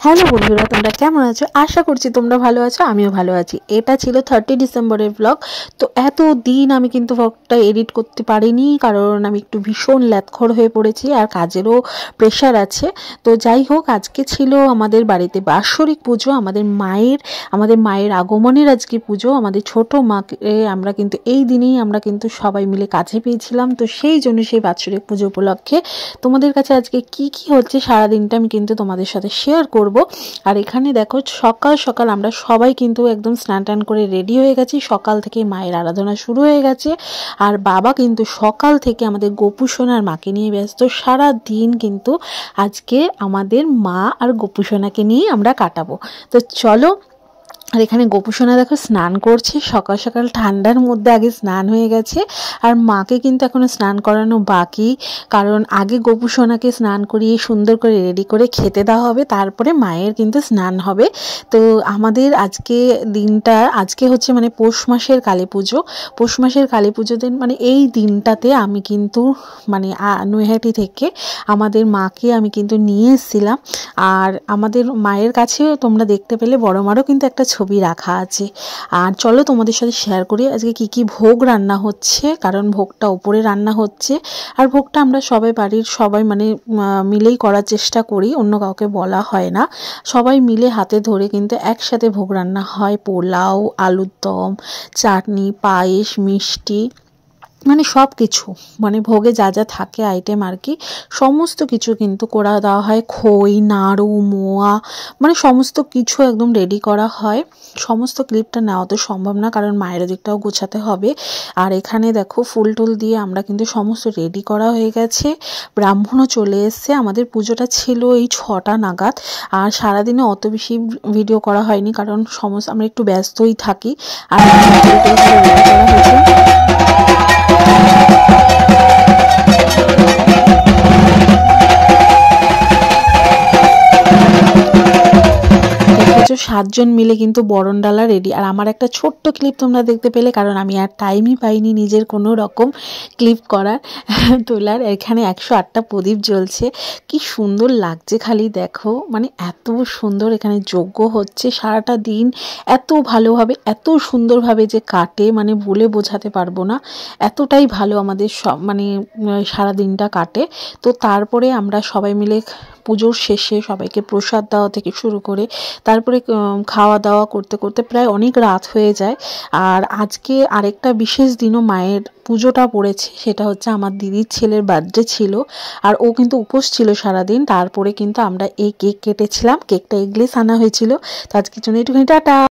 Hello বন্ধুরা, তোমরা কেমন আছো? আশা করছি তোমরা ভালো আছো, আমিও ভালো আছি। এটা ছিল 30 ডিসেম্বরের ব্লগ। তো এত দিন আমি কিন্তু ব্লগটা এডিট করতে পারিনি, কারণ আমি একটু ভীষণ ল্যাথখর হয়ে পড়েছি আর কাজেরও প্রেশার আছে। তো যাই হোক, আজকে ছিল আমাদের বাড়িতে বাৎসরিক পুজো। আমাদের মায়ের আগমনের আজকে পুজো। আমাদের ছোট মাকে আমরা কিন্তু এই দিনেই আমরা কিন্তু সবাই মিলে কাছে পেয়েছিলাম। তো সেই জন্য সেই বাৎসরিক পুজো উপলক্ষে তোমাদের কাছে আজকে কি কি হচ্ছে সারাদিনটা আমি কিন্তু তোমাদের সাথে শেয়ার করব। আর এখানে দেখো, সকাল সকাল আমরা সবাই কিন্তু একদম স্নান টান করে রেডি হয়ে গেছি। সকাল থেকে মায়ের আরাধনা শুরু হয়ে গেছে। আর বাবা কিন্তু সকাল থেকে আমাদের গোপু সোনার মাকে নিয়ে ব্যস্ত। সারা দিন কিন্তু আজকে আমাদের মা আর গোপু সোনাকে নিয়ে আমরা কাটাবো। তো চলো। আর এখানে গোপু সোনা দেখো স্নান করছে। সকাল সকাল ঠান্ডার মধ্যে আগে স্নান হয়ে গেছে। আর মাকে কিন্তু এখনো স্নান করানো বাকি, কারণ আগে গোপু সোনাকে স্নান করিয়ে সুন্দর করে রেডি করে খেতে দেওয়া হবে, তারপরে মায়ের কিন্তু স্নান হবে। তো আমাদের আজকে হচ্ছে মানে পৌষ মাসের কালী পুজো। পৌষ মাসের কালী পুজোতে মানে এই দিনটাতে আমি কিন্তু মানে নৈহাটি থেকে আমাদের মাকে আমি কিন্তু নিয়ে এসেছিলাম। আর আমাদের মায়ের কাছেও তোমরা দেখতে পেলে বড় মারও কিন্তু একটা ছবি রাখা আছে। আর চলো তোমাদের সাথে শেয়ার করি আজকে কি কি ভোগ রান্না হচ্ছে, কারণ ভোগটা উপরে রান্না হচ্ছে। আর ভোগটা আমরা বাড়ির সবাই মানে মিলেই করার চেষ্টা করি, অন্য কাউকে বলা হয় না। সবাই মিলে হাতে ধরে কিন্তু একসাথে ভোগ রান্না হয়। পোলাও, আলুর দম, চাটনি, পায়েস, মিষ্টি, মানে সব কিছু, মানে ভোগে যা যা থাকে আইটেম আর কি, সমস্ত কিছু কিন্তু করে দেওয়া হয়। খই, নাড়ু, মোয়া, মানে সমস্ত কিছু একদম রেডি করা হয়। সমস্ত ক্লিপটা নেওয়া তো সম্ভব না, কারণ মায়ের দিকটাও গোছাতে হবে। আর এখানে দেখো ফুল টুল দিয়ে আমরা কিন্তু সমস্ত রেডি করা হয়ে গেছে। ব্রাহ্মণও চলে এসছে। আমাদের পুজোটা ছিল এই 6টা নাগাদ। আর সারাদিনে অত বেশি ভিডিও করা হয়নি, কারণ আমরা একটু ব্যস্তই থাকি। আর রেডি করা হয়েছে। 7 জন মিলে কিন্তু বরণডালা রেডি। আর আমার একটা ছোট্ট ক্লিপ তোমরা দেখতে পেলে, কারণ আমি আর টাইমই পাইনি নিজের কোনো রকম ক্লিপ তোলার। এখানে 108টা প্রদীপ জ্বলছে, কি সুন্দর লাগছে খালি দেখো, মানে এত সুন্দর এখানে যজ্ঞ হচ্ছে। সারাটা দিন এত ভালোভাবে এত সুন্দরভাবে যে কাটে, মানে বলে বোঝাতে পারবো না, এতটাই ভালো আমাদের মানে সারা দিনটা কাটে। তো তারপরে আমরা সবাই মিলে পুজোর শেষে সবাইকে প্রসাদ দেওয়া থেকে শুরু করে তারপরে খাওয়া দাওয়া করতে করতে প্রায় অনেক রাত হয়ে যায়। আর আজকে আরেকটা বিশেষ দিনও মায়ের পুজোটা পড়েছে, সেটা হচ্ছে আমার দিদির ছেলের বার্থডে ছিল। আর ও কিন্তু উপোস ছিল সারাদিন। তারপরে কিন্তু আমরা এই কেক কেটেছিলাম। কেকটা এগলেস আনা হয়েছিল। তো আজকের জন্য একটুখানি টাটা।